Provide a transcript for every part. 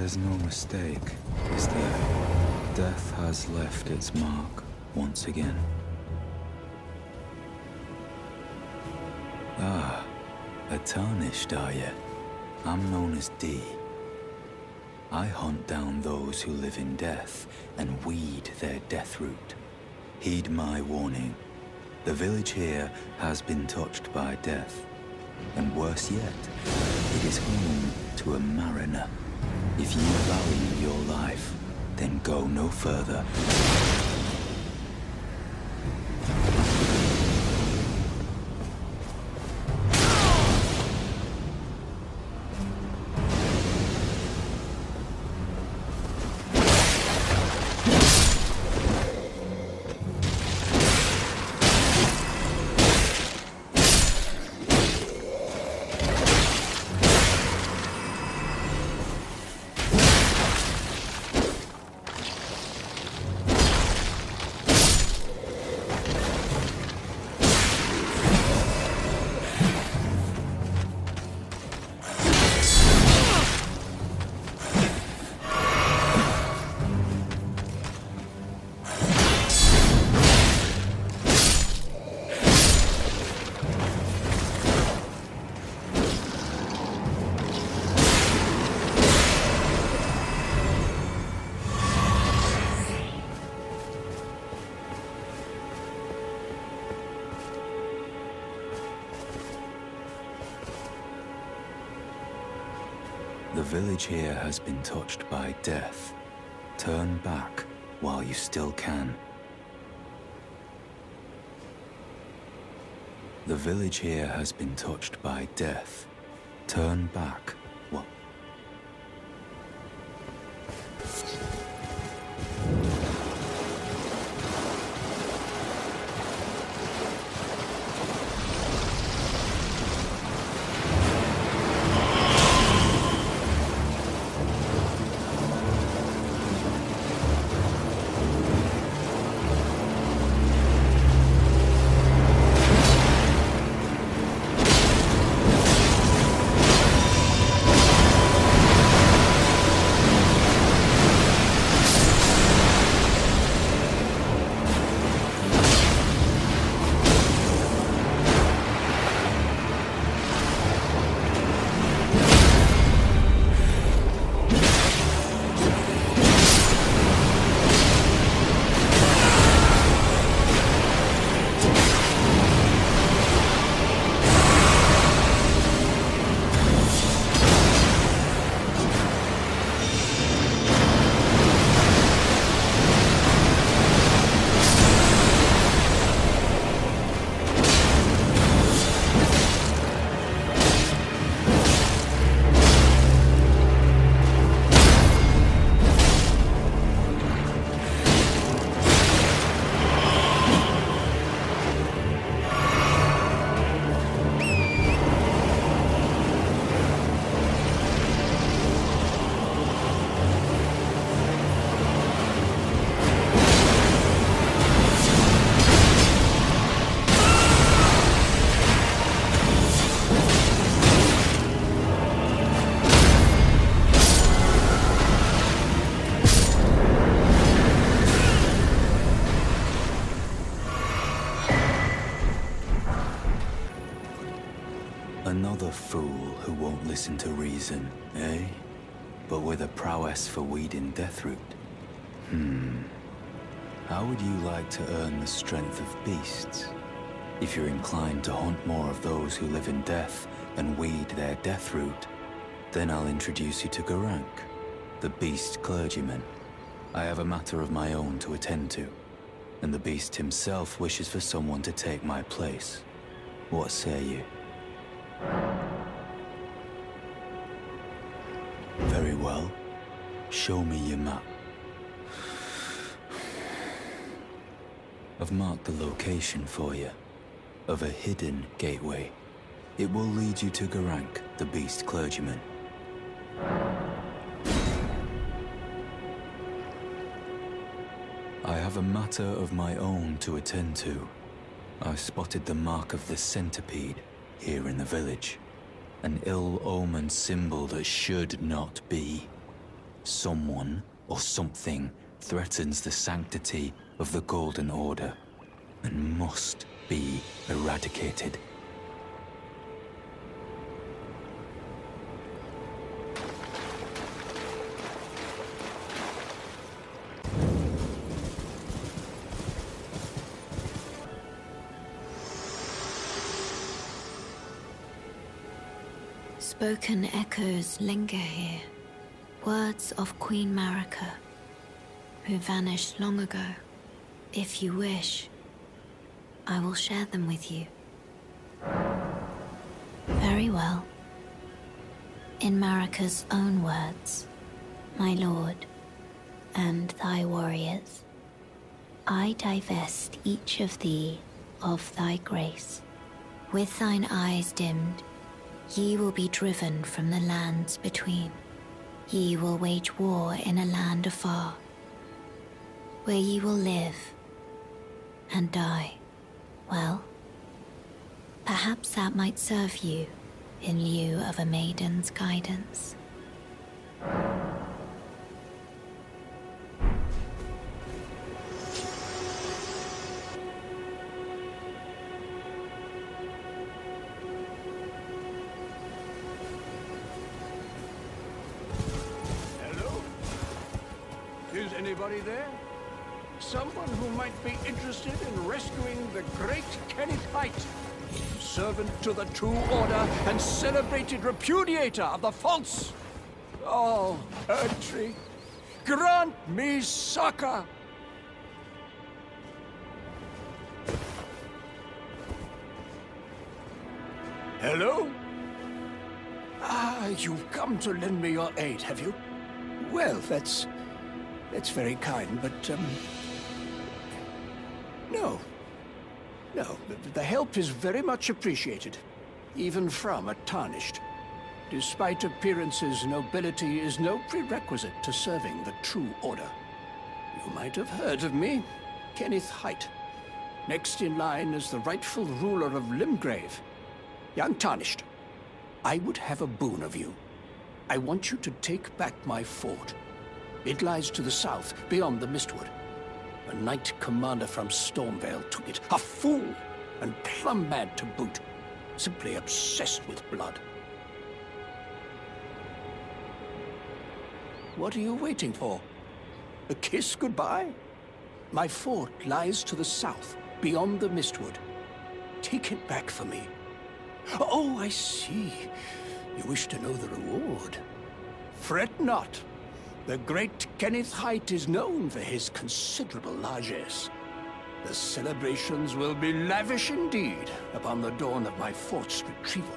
There's no mistake, is there? Death has left its mark once again. Ah, a tarnished, are you? I'm known as D. I hunt down those who live in death and weed their death root. Heed my warning. The village here has been touched by death. And worse yet, it is home to a mariner. If you value your life, then go no further. The village here has been touched by death. Turn back while you still can. The village here has been touched by death. Turn back. What? Another fool who won't listen to reason, eh? But with a prowess for weeding deathroot. How would you like to earn the strength of beasts? If you're inclined to hunt more of those who live in death and weed their deathroot, then I'll introduce you to Garank, the beast clergyman. I have a matter of my own to attend to, and the beast himself wishes for someone to take my place. What say you? Very well. Show me your map. I've marked the location for you, of a hidden gateway. It will lead you to Garank, the beast clergyman. I have a matter of my own to attend to. I spotted the mark of the centipede here in the village. An ill-omened symbol that should not be. Someone or something threatens the sanctity of the Golden Order and must be eradicated. Spoken echoes linger here, words of Queen Marika, who vanished long ago. If you wish, I will share them with you. Very well. In Marika's own words, my lord, and thy warriors, I divest each of thee of thy grace. With thine eyes dimmed, ye will be driven from the lands between. Ye will wage war in a land afar, where ye will live and die. Well, perhaps that might serve you in lieu of a maiden's guidance. Is anybody there? Someone who might be interested in rescuing the great Kenneth Height, servant to the True Order and celebrated repudiator of the false. Oh, Erdtree, grant me succor! Hello? Ah, you've come to lend me your aid, have you? Well, that's very kind, but, no. No, the help is very much appreciated, even from a Tarnished. Despite appearances, nobility is no prerequisite to serving the True Order. You might have heard of me, Kenneth Height. Next in line is the rightful ruler of Limgrave. Young Tarnished, I would have a boon of you. I want you to take back my fort. It lies to the south, beyond the Mistwood. A knight commander from Stormvale took it. A fool! And plumb mad to boot. Simply obsessed with blood. What are you waiting for? A kiss goodbye? My fort lies to the south, beyond the Mistwood. Take it back for me. Oh, I see. You wish to know the reward. Fret not. The great Kenneth Height is known for his considerable largesse. The celebrations will be lavish indeed upon the dawn of my fort's retrieval.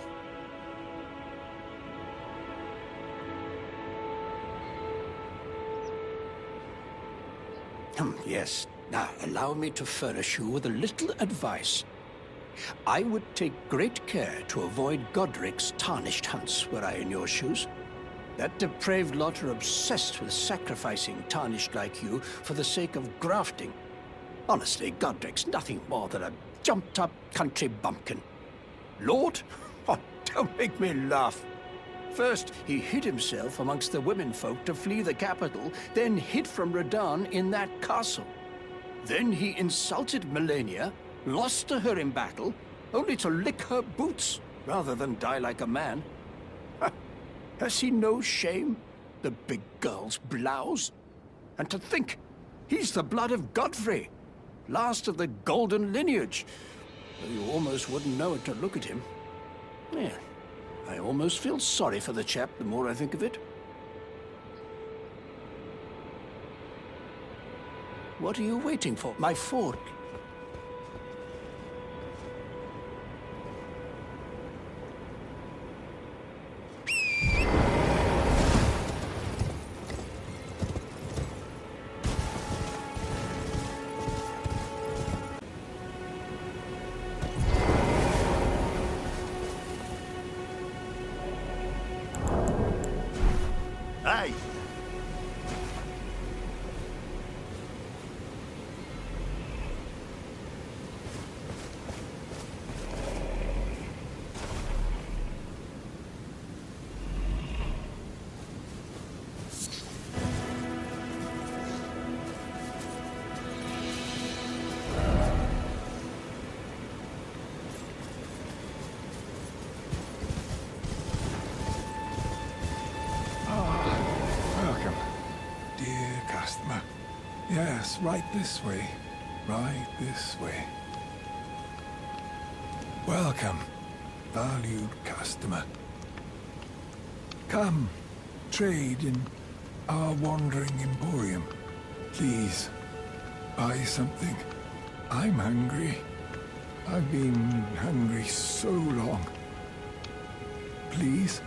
Yes. Now, allow me to furnish you with a little advice. I would take great care to avoid Godric's Tarnished hunts were I in your shoes. That depraved lot are obsessed with sacrificing Tarnished like you for the sake of grafting. Honestly, Godric's nothing more than a jumped-up country bumpkin. Lord? Oh, don't make me laugh. First, he hid himself amongst the womenfolk to flee the capital, then hid from Radahn in that castle. Then he insulted Melania, lost to her in battle, only to lick her boots rather than die like a man. Has he no shame, the big girl's blouse? And to think, he's the blood of Godfrey, last of the golden lineage. Though you almost wouldn't know it to look at him. Yeah, I almost feel sorry for the chap the more I think of it. What are you waiting for? My fort. Hey! dear customer. Yes, right this way. Right this way. Welcome, valued customer. Come, trade in our wandering emporium. Please, buy something. I'm hungry. I've been hungry so long. Please?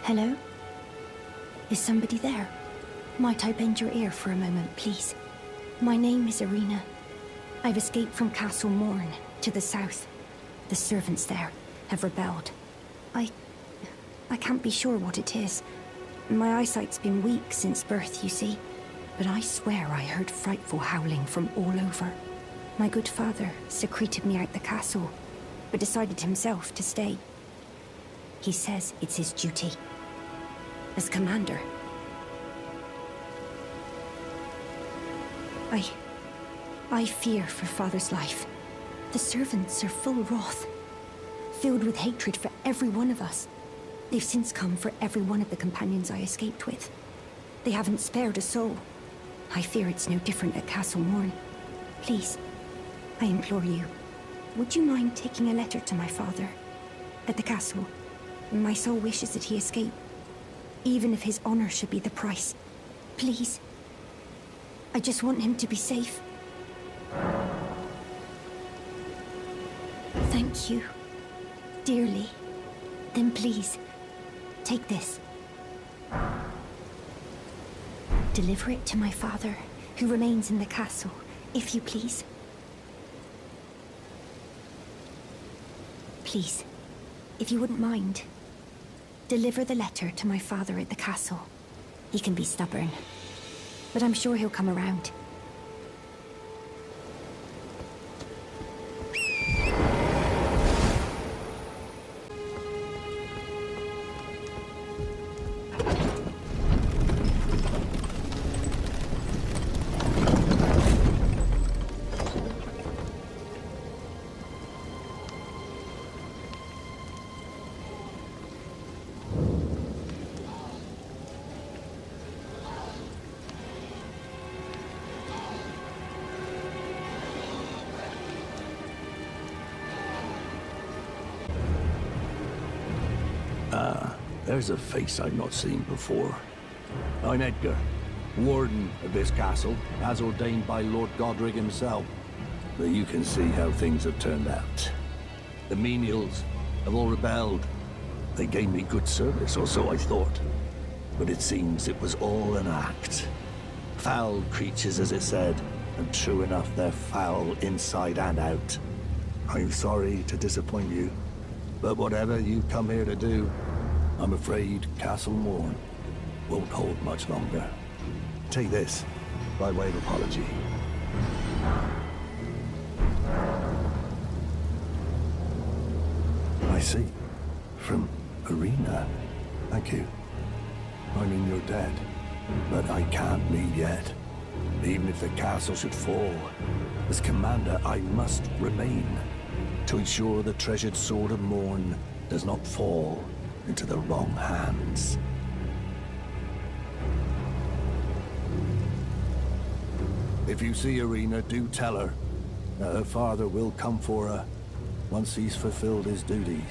Hello? Is somebody there? Might I bend your ear for a moment, please? My name is Irina. I've escaped from Castle Morn to the south. The servants there have rebelled. I can't be sure what it is. My eyesight's been weak since birth, you see. But I swear I heard frightful howling from all over. My good father secreted me out the castle, but decided himself to stay. He says it's his duty. As commander. I fear for father's life. The servants are full wrath, filled with hatred for every one of us. They've since come for every one of the companions I escaped with. They haven't spared a soul. I fear it's no different at Castle Morn. Please, I implore you, would you mind taking a letter to my father? At the castle, my soul wishes that he escape, even if his honor should be the price. Please. I just want him to be safe. Thank you, dearly. Then please, take this. Deliver it to my father, who remains in the castle, if you please. Please, if you wouldn't mind, deliver the letter to my father at the castle. He can be stubborn, but I'm sure he'll come around. There's a face I've not seen before. I'm Edgar, warden of this castle, as ordained by Lord Godric himself. But you can see how things have turned out. The menials have all rebelled. They gave me good service, or so I thought. But it seems it was all an act. Foul creatures, as it said, and true enough, they're foul inside and out. I'm sorry to disappoint you, but whatever you come here to do, I'm afraid Castle Morn won't hold much longer. Take this, by way of apology. I see. From Arena. Thank you. I mean, you're dead. But I can't leave yet. Even if the castle should fall, as commander, I must remain to ensure the treasured Sword of Morn does not fall into the wrong hands. If you see Irina, do tell her that her father will come for her once he's fulfilled his duty.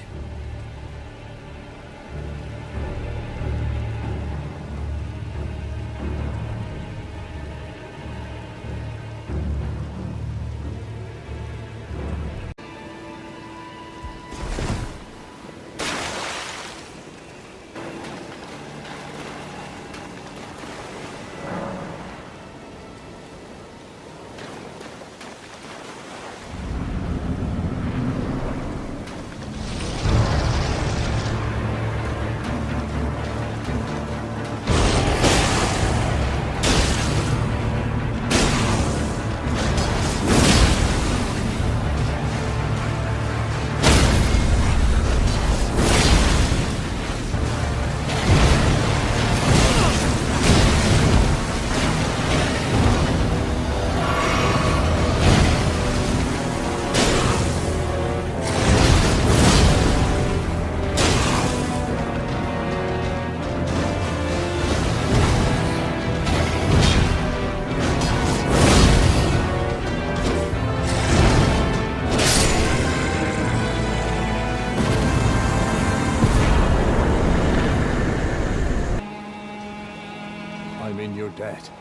Debt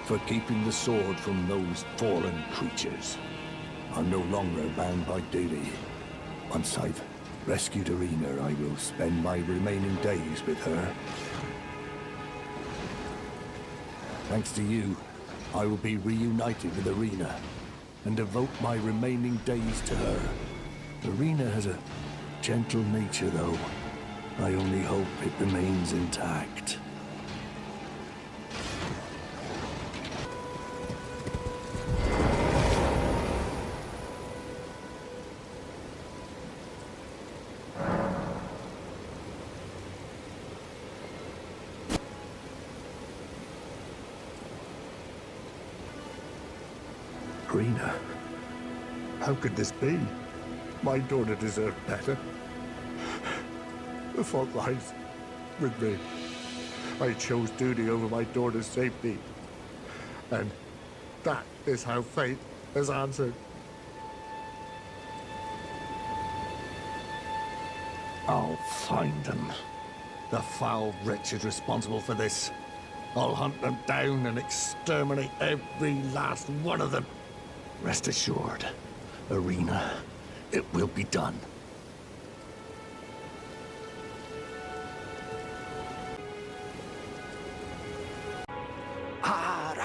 for keeping the sword from those fallen creatures. I'm no longer bound by duty. Once I've rescued Irina, I will spend my remaining days with her. Thanks to you, I will be reunited with Irina and devote my remaining days to her. Irina has a gentle nature, though. I only hope it remains intact. Irina, how could this be? My daughter deserved better. The fault lies with me. I chose duty over my daughter's safety. And that is how fate has answered. I'll find them. The foul wretches responsible for this. I'll hunt them down and exterminate every last one of them. Rest assured, Irina, it will be done.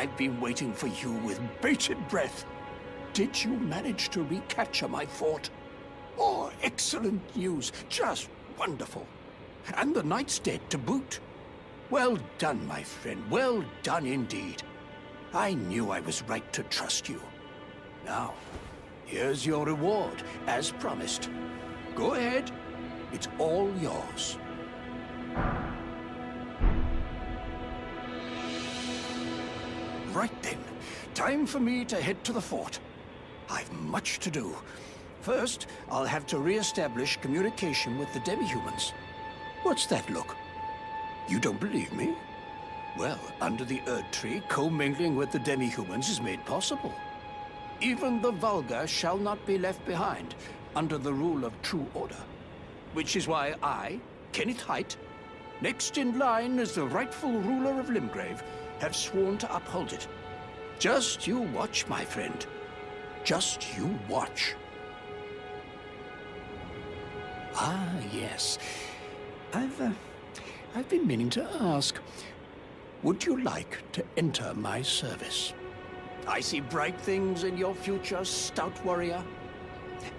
I've been waiting for you with bated breath. Did you manage to recapture my fort? Oh, excellent news. Just wonderful. And the knight's dead to boot. Well done, my friend. Well done indeed. I knew I was right to trust you. Now, here's your reward, as promised. Go ahead. It's all yours. Right then. Time for me to head to the fort. I've much to do. First, I'll have to re-establish communication with the demi-humans. What's that look? You don't believe me? Well, under the Erd Tree, commingling with the demi-humans is made possible. Even the vulgar shall not be left behind, under the rule of true order. Which is why I, Kenneth Haight, next in line as the rightful ruler of Limgrave, have sworn to uphold it. Just you watch, my friend. Just you watch. Ah, yes. I've been meaning to ask. Would you like to enter my service? I see bright things in your future, stout warrior.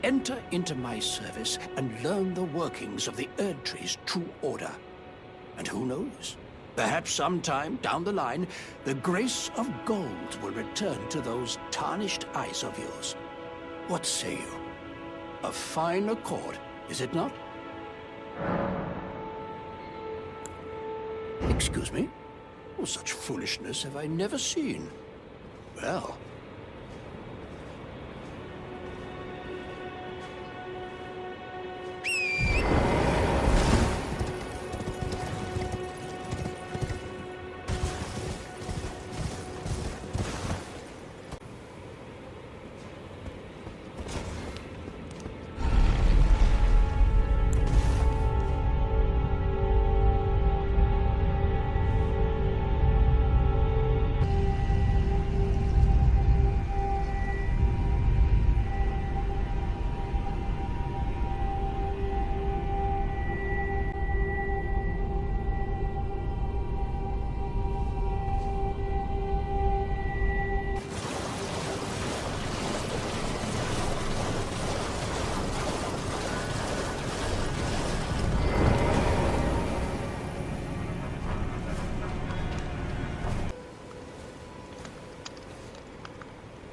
Enter into my service and learn the workings of the Erd Tree's true order. And who knows? Perhaps sometime down the line, the grace of gold will return to those tarnished eyes of yours. What say you? A fine accord, is it not? Excuse me? Oh, such foolishness have I never seen. Well...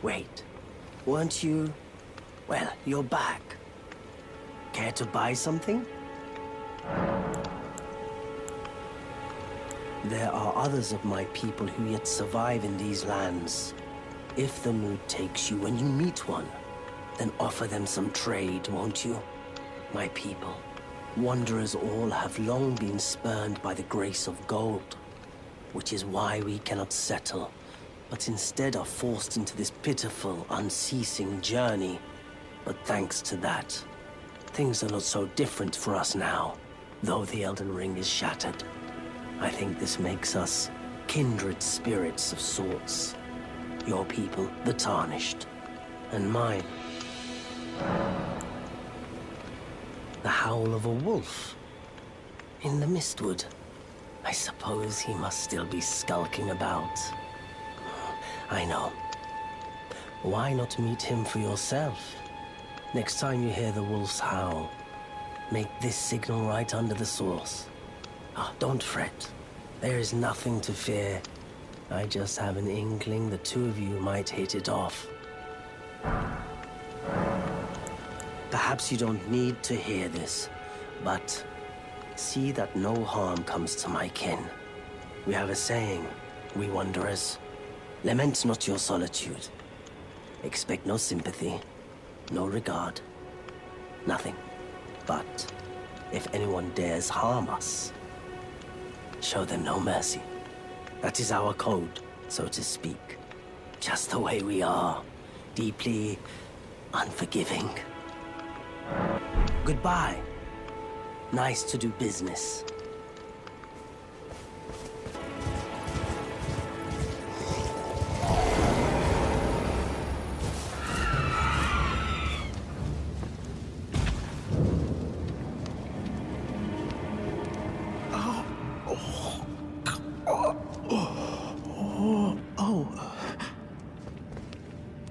Wait, weren't you... Well, you're back. Care to buy something? There are others of my people who yet survive in these lands. If the mood takes you when you meet one, then offer them some trade, won't you? My people, wanderers all have long been spurned by the grace of gold, which is why we cannot settle, but instead are forced into this pitiful, unceasing journey. But thanks to that, things are not so different for us now, though the Elden Ring is shattered. I think this makes us kindred spirits of sorts. Your people, the Tarnished, and mine, the howl of a wolf in the Mistwood. I suppose he must still be skulking about. I know. Why not meet him for yourself? Next time you hear the wolf's howl, make this signal right under the source. Don't fret. There is nothing to fear. I just have an inkling the two of you might hit it off. Perhaps you don't need to hear this, but see that no harm comes to my kin. We have a saying, we wanderers. Lament not your solitude. Expect no sympathy, no regard, nothing. But if anyone dares harm us, show them no mercy. That is our code, so to speak. Just the way we are, deeply unforgiving. Goodbye. Nice to do business.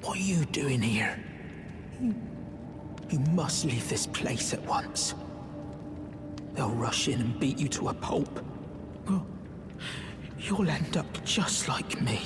What are you doing here? You must leave this place at once. They'll rush in and beat you to a pulp. Well, you'll end up just like me.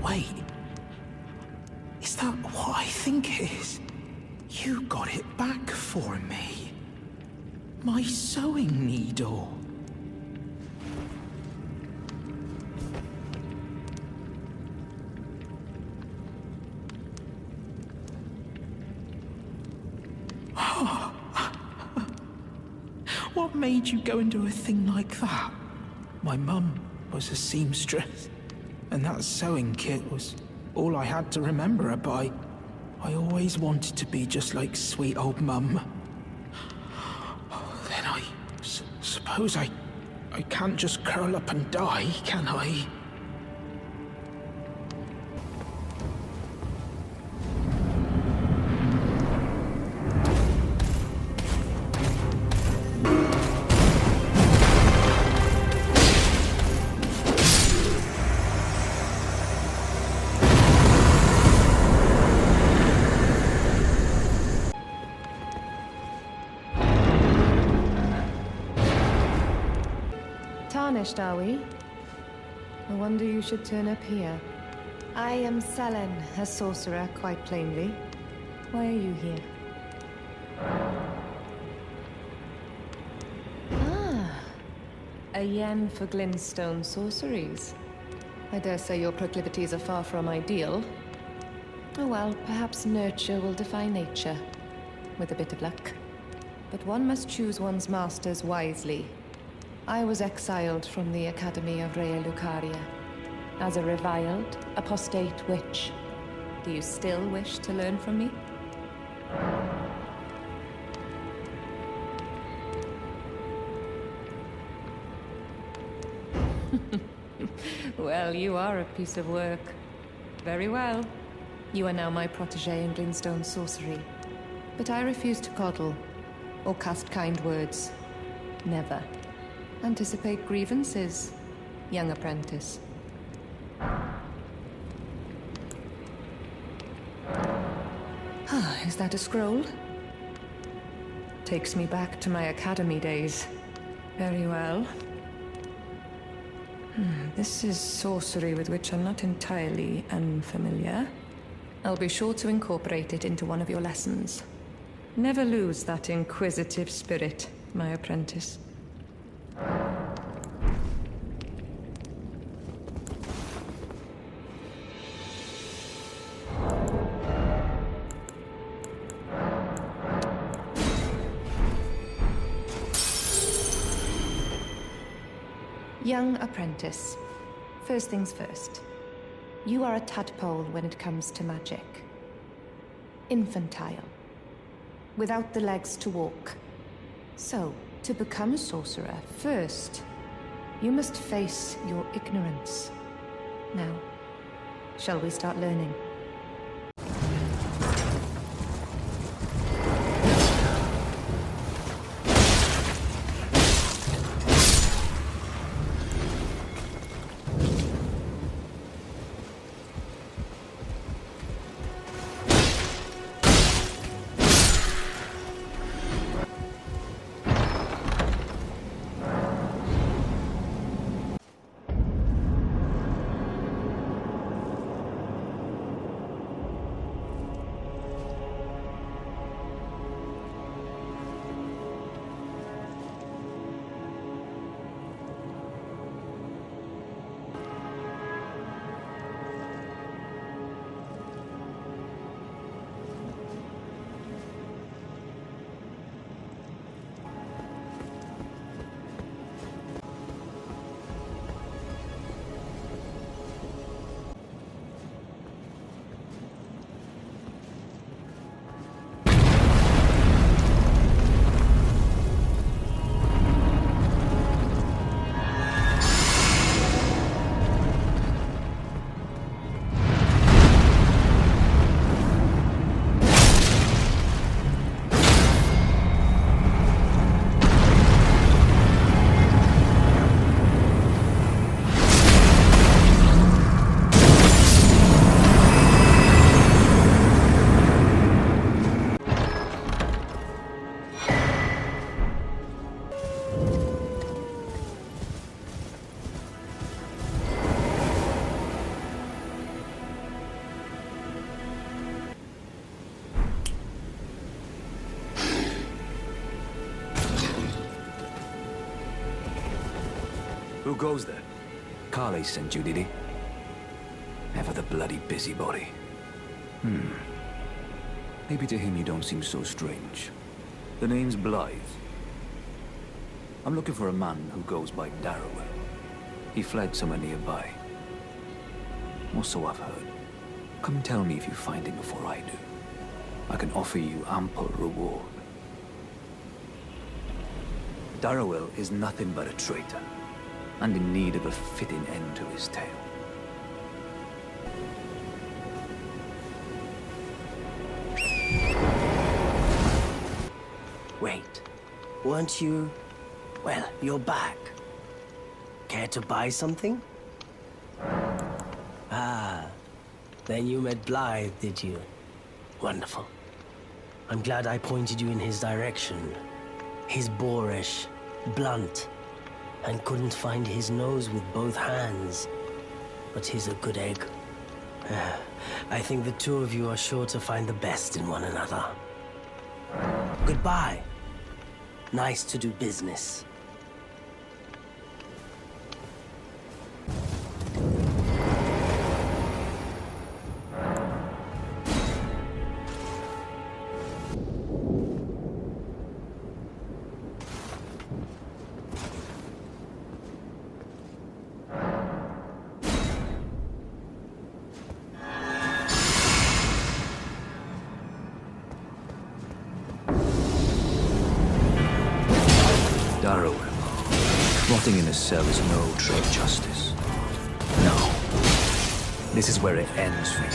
Wait. Is that what I think it is? You got it back for me. My sewing needle. What made you go and do a thing like that? My mum was a seamstress, and that sewing kit was all I had to remember her by. I always wanted to be just like sweet old mum. Then I suppose I can't just curl up and die, can I? Tarnished, are we? I wonder you should turn up here. I am Selen, a sorcerer, quite plainly. Why are you here? Ah, a yen for glintstone sorceries. I dare say your proclivities are far from ideal. Oh well, perhaps nurture will defy nature, with a bit of luck. But one must choose one's masters wisely. I was exiled from the Academy of Rea Lucaria as a reviled, apostate witch. Do you still wish to learn from me? Well, you are a piece of work. Very well. You are now my protégé in glintstone sorcery. But I refuse to coddle or cast kind words. Never. Anticipate grievances, young apprentice. Is that a scroll? Takes me back to my academy days. Very well. This is sorcery with which I'm not entirely unfamiliar. I'll be sure to incorporate it into one of your lessons. Never lose that inquisitive spirit, my apprentice. Young apprentice. First things first. You are a tadpole when it comes to magic. Infantile. Without the legs to walk. So, to become a sorcerer, first, you must face your ignorance. Now, shall we start learning? Who goes there? Carley sent you, did he? Ever the bloody busybody. Maybe to him you don't seem so strange. The name's Blythe. I'm looking for a man who goes by Darrowell. He fled somewhere nearby. Or so I've heard. Come tell me if you find him before I do. I can offer you ample reward. Darrowell is nothing but a traitor, and in need of a fitting end to his tale. Wait, weren't you... Well, you're back. Care to buy something? Ah, then you met Blythe, did you? Wonderful. I'm glad I pointed you in his direction. He's boorish, blunt, and couldn't find his nose with both hands. But he's a good egg. I think the two of you are sure to find the best in one another. Goodbye. Nice to do business. Darrowell. Rotting in a cell is no true justice. No. This is where it ends for you.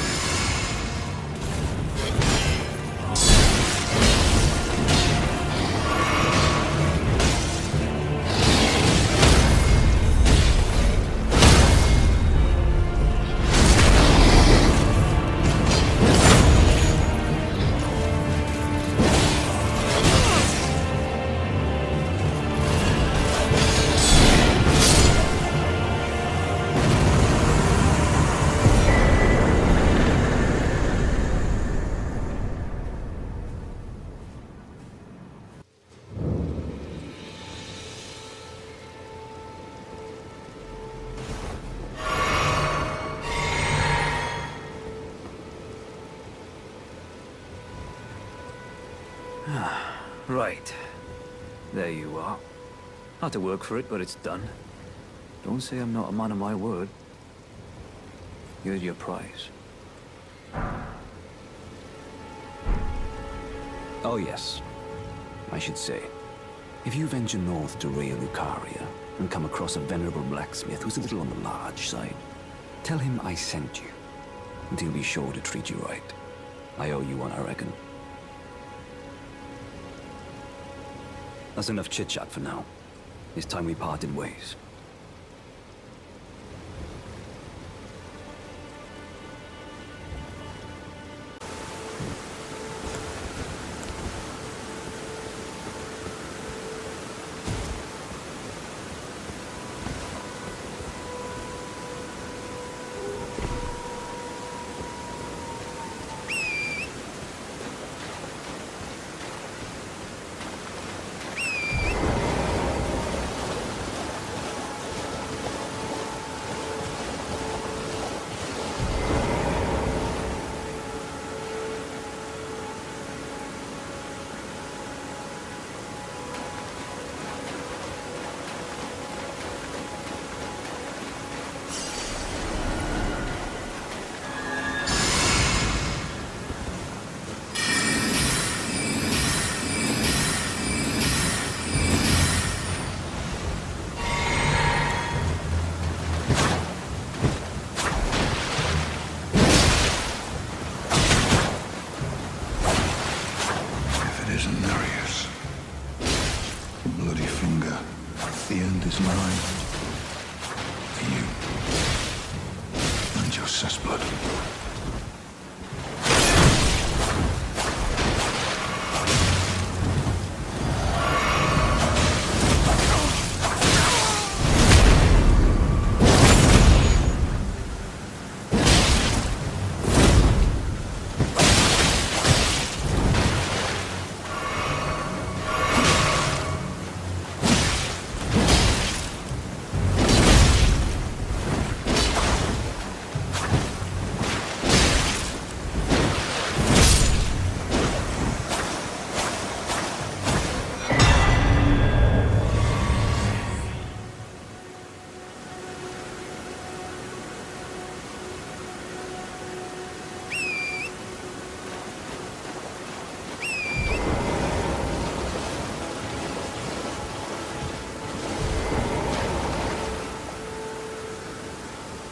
Right. There you are. Had to work for it, but it's done. Don't say I'm not a man of my word. Here's your prize. Oh yes. I should say, if you venture north to Raya Lucaria and come across a venerable blacksmith who's a little on the large side, tell him I sent you, and he'll be sure to treat you right. I owe you one, I reckon. That's enough chit-chat for now. It's time we parted ways. The end is mine. For you. And your cessblood.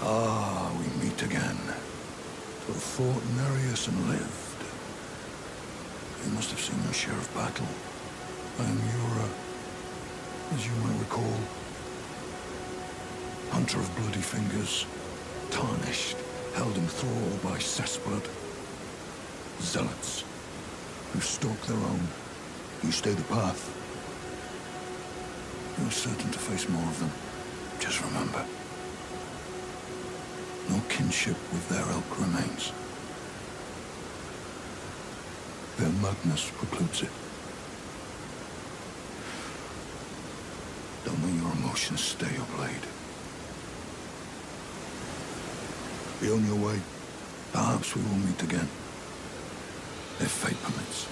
Ah, we meet again. To have fought Nereus and lived. You must have seen your share of battle. I am Yura, as you might recall. Hunter of bloody fingers, tarnished, held in thrall by cessblood. Zealots, who stalk their own, who stay the path. You're certain to face more of them. Just remember. No kinship with their ilk remains. Their madness precludes it. Don't let your emotions stay your blade. Be on your way. Perhaps we will meet again. If fate permits.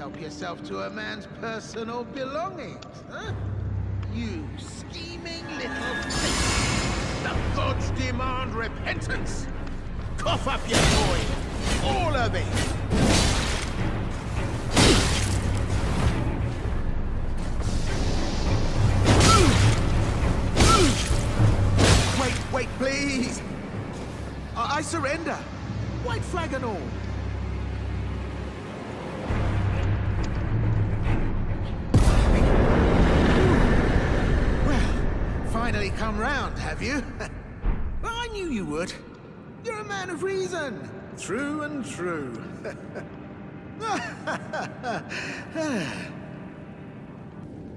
help yourself to a man's personal belongings, huh? You scheming little thief! The gods demand repentance! Cough up your coin! All of it! Wait, please! I surrender! White flag and all! Finally come round, have you? Well, I knew you would. You're a man of reason. True and true.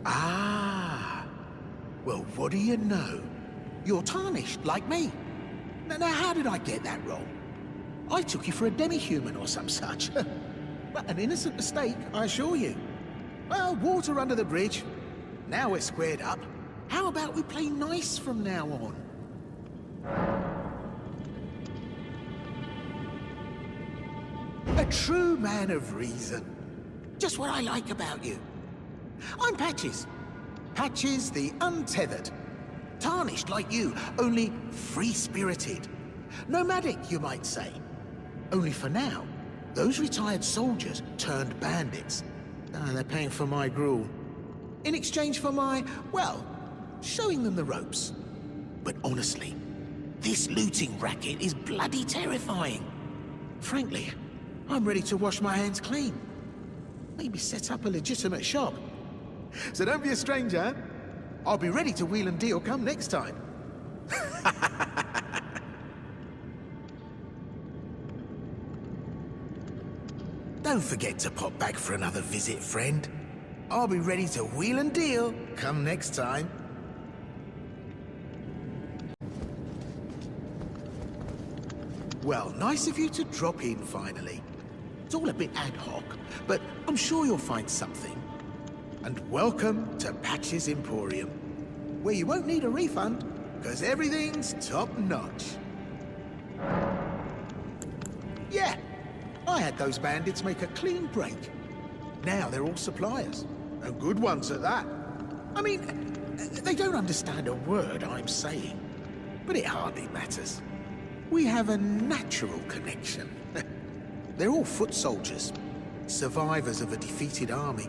Ah. Well, what do you know? You're tarnished, like me. Now, how did I get that wrong? I took you for a demi-human or some such. But an innocent mistake, I assure you. Well, water under the bridge. Now we're squared up. How about we play nice from now on? A true man of reason. Just what I like about you. I'm Patches. Patches the untethered. Tarnished like you, only free-spirited. Nomadic, you might say. Only for now, those retired soldiers turned bandits. They're paying for my gruel. In exchange for my, well, showing them the ropes. But honestly, this looting racket is bloody terrifying. Frankly, I'm ready to wash my hands clean. Maybe set up a legitimate shop. So don't be a stranger. I'll be ready to wheel and deal come next time. Don't forget to pop back for another visit, friend. I'll be ready to wheel and deal come next time. Well, nice of you to drop in finally. It's all a bit ad hoc, but I'm sure you'll find something. And welcome to Patches Emporium, where you won't need a refund, because everything's top-notch. Yeah, I had those bandits make a clean break. Now they're all suppliers, and good ones at that. I mean, they don't understand a word I'm saying, but it hardly matters. We have a natural connection. They're all foot soldiers, survivors of a defeated army.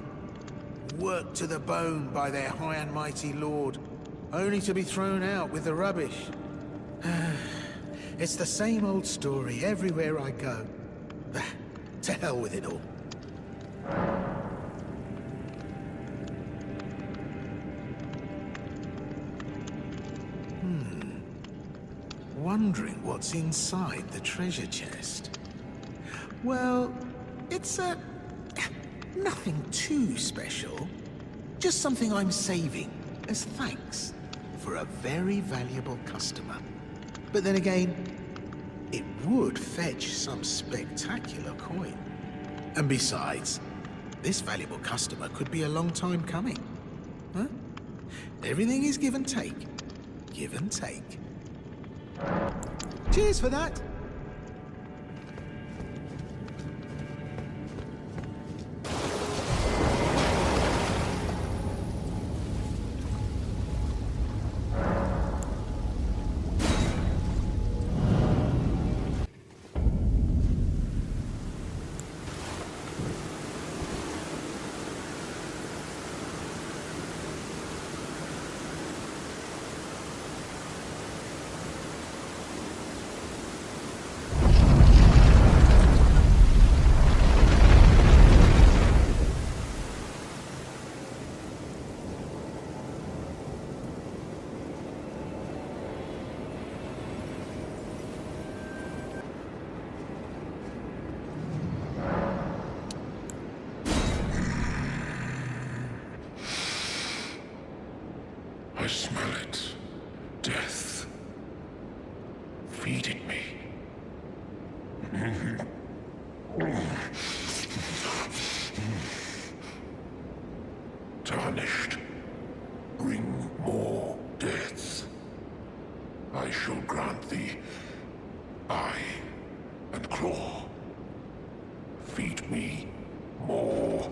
Worked to the bone by their high and mighty lord, only to be thrown out with the rubbish. It's the same old story everywhere I go. To hell with it all. Wondering what's inside the treasure chest. Well, it's nothing too special. Just something I'm saving as thanks for a very valuable customer. But then again, it would fetch some spectacular coin. And besides, this valuable customer could be a long time coming. Huh? Everything is give and take. Give and take. Cheers for that! I smell it. Death. Feeding me. Tarnished. Bring more death. I shall grant thee eye and claw. Feed me more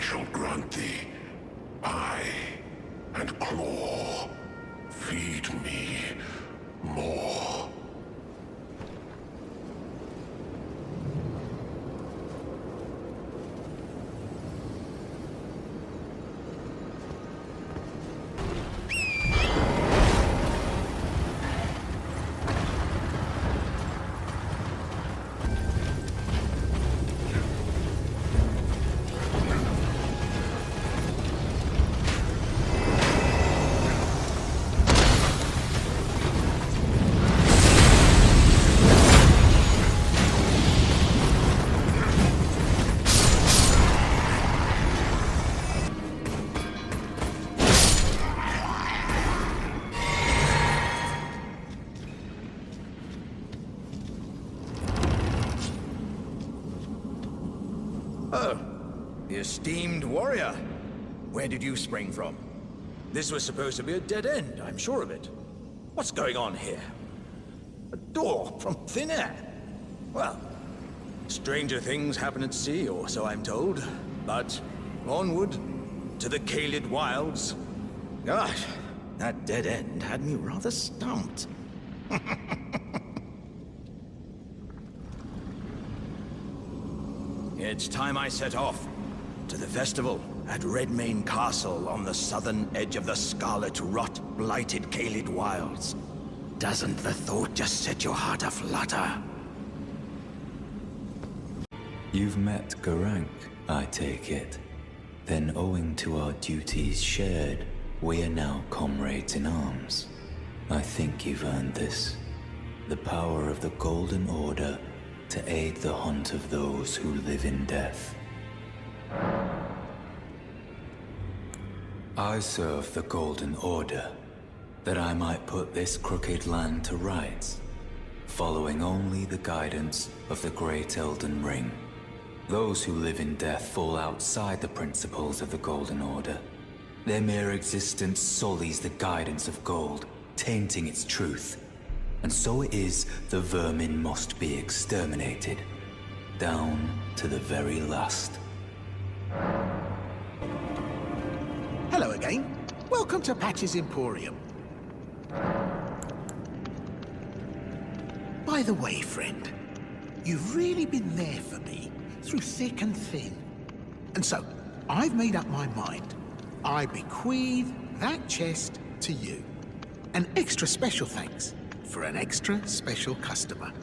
shall grant thee eye and claw. Feed me more. The esteemed warrior. Where did you spring from? This was supposed to be a dead end, I'm sure of it. What's going on here? A door from thin air? Well, stranger things happen at sea, or so I'm told. But onward to the Caelid wilds. Gosh, that dead end had me rather stumped. It's time I set off to the festival at Redmane Castle on the southern edge of the scarlet rot-blighted Caelid wilds. Doesn't the thought just set your heart aflutter? You've met Garank, I take it. Then owing to our duties shared, we are now comrades in arms. I think you've earned this. The power of the Golden Order to aid the hunt of those who live in death. I serve the Golden Order, that I might put this crooked land to rights, following only the guidance of the great Elden Ring. Those who live in death fall outside the principles of the Golden Order. Their mere existence sullies the guidance of gold, tainting its truth. And so it is the vermin must be exterminated, down to the very last. Hello again. Welcome to Patch's Emporium. By the way, friend, you've really been there for me, through thick and thin. And so, I've made up my mind. I bequeath that chest to you. An extra special thanks for an extra special customer.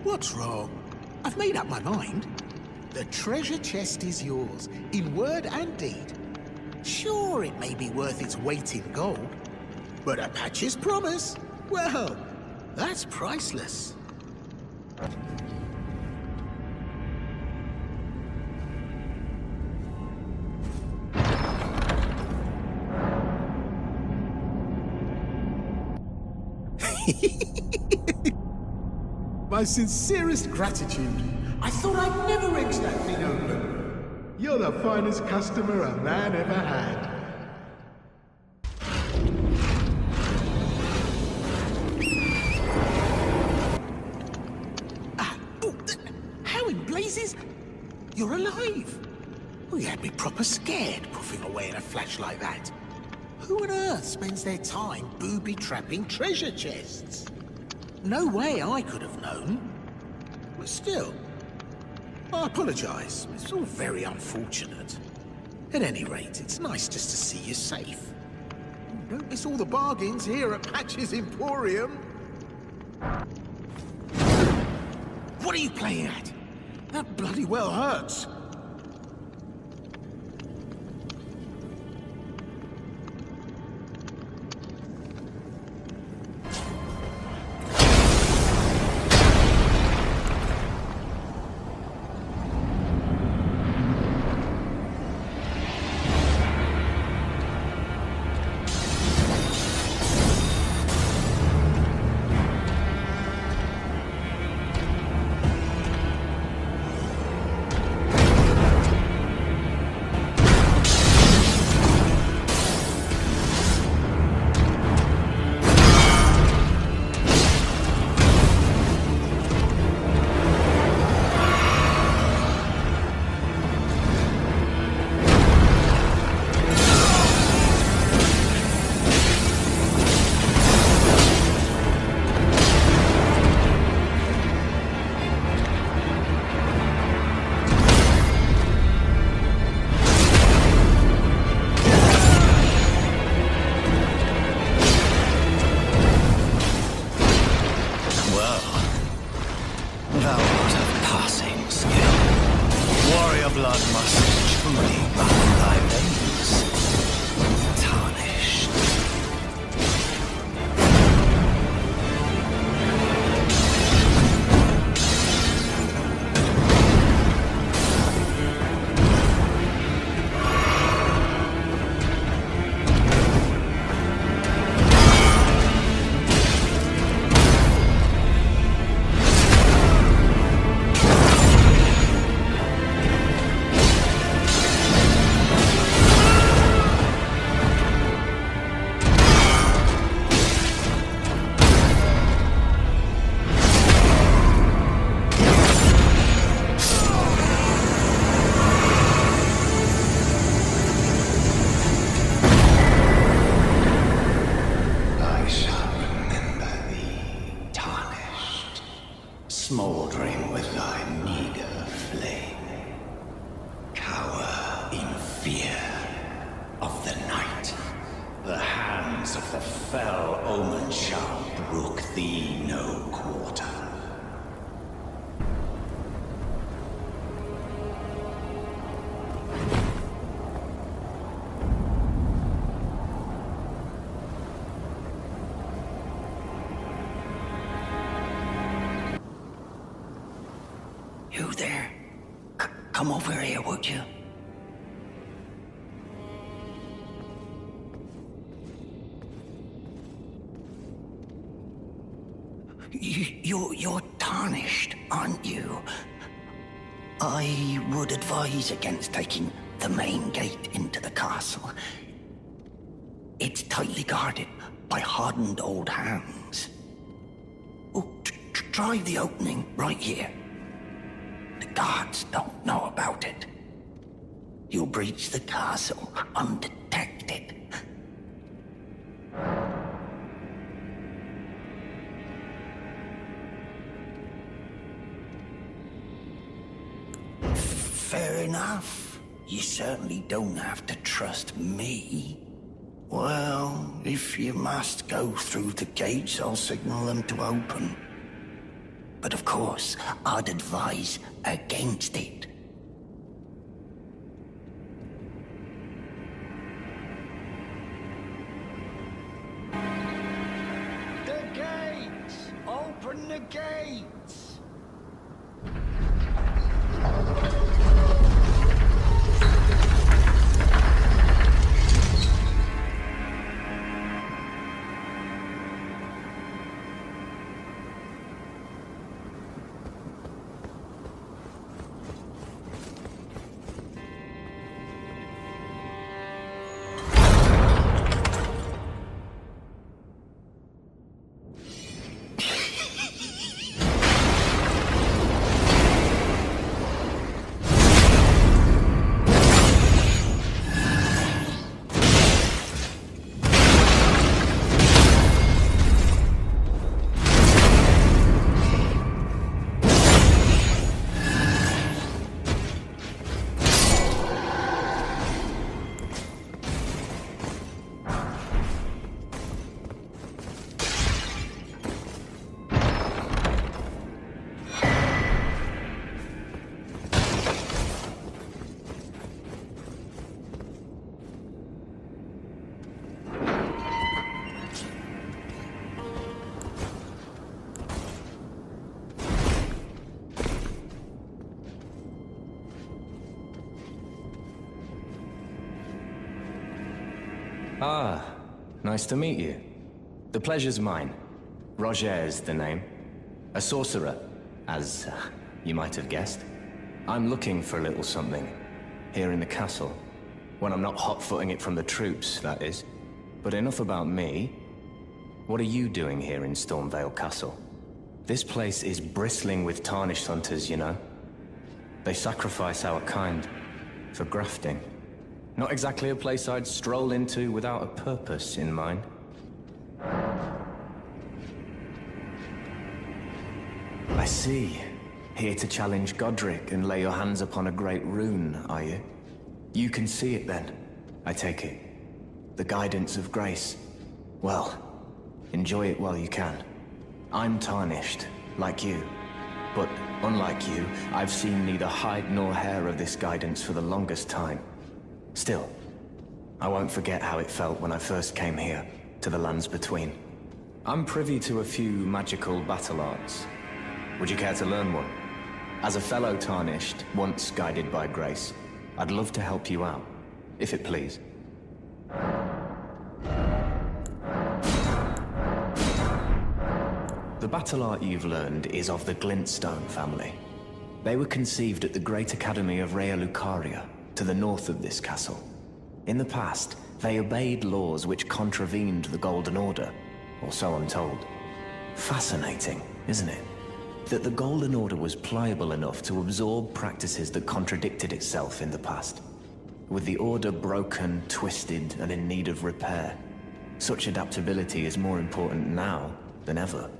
What's wrong? I've made up my mind. The treasure chest is yours, in word and deed. Sure, it may be worth its weight in gold, but a Patch's promise, well, that's priceless. My sincerest gratitude. I thought I'd never wrench that thing open. You're the finest customer a man ever had. How in blazes? You're alive. Well, you had me proper scared, puffing away in a flash like that. Who on earth spends their time booby-trapping treasure chests? No way I could have known. But still, I apologize. It's all very unfortunate. At any rate, it's nice just to see you safe. Don't miss all the bargains here at Patch's Emporium. What are you playing at? That bloody well hurts. Thou art of passing skill. Warrior blood must truly run thy veins. Tarnished. Smouldering with thy meager flame. Cower in fear of the night. The hands of the fell omen shall brook thee no quarter. You there? Come over here, would you? You're tarnished, aren't you? I would advise against taking the main gate into the castle. It's tightly guarded by hardened old hands. Oh, try the opening right here. The guards don't know about it. You'll breach the castle undetected. Fair enough. You certainly don't have to trust me. Well, if you must go through the gates, I'll signal them to open. But of course, I'd advise against it. The gates! Open the gates! Ah, nice to meet you. The pleasure's mine. Roger's the name. A sorcerer, as you might have guessed. I'm looking for a little something here in the castle. When I'm not hot-footing it from the troops, that is. But enough about me. What are you doing here in Stormvale Castle? This place is bristling with tarnished hunters, you know. They sacrifice our kind for grafting. Not exactly a place I'd stroll into without a purpose in mind. I see. Here to challenge Godric and lay your hands upon a great rune, are you? You can see it then, I take it. The guidance of grace. Well, enjoy it while you can. I'm tarnished, like you. But unlike you, I've seen neither hide nor hair of this guidance for the longest time. Still, I won't forget how it felt when I first came here, to the lands between. I'm privy to a few magical battle arts. Would you care to learn one? As a fellow Tarnished, once guided by grace, I'd love to help you out, if it please. The battle art you've learned is of the Glintstone family. They were conceived at the Great Academy of Rea Lucaria, to the north of this castle. In the past, they obeyed laws which contravened the Golden Order, or so I'm told. Fascinating, isn't it? That the Golden Order was pliable enough to absorb practices that contradicted itself in the past. With the Order broken, twisted, and in need of repair, such adaptability is more important now than ever.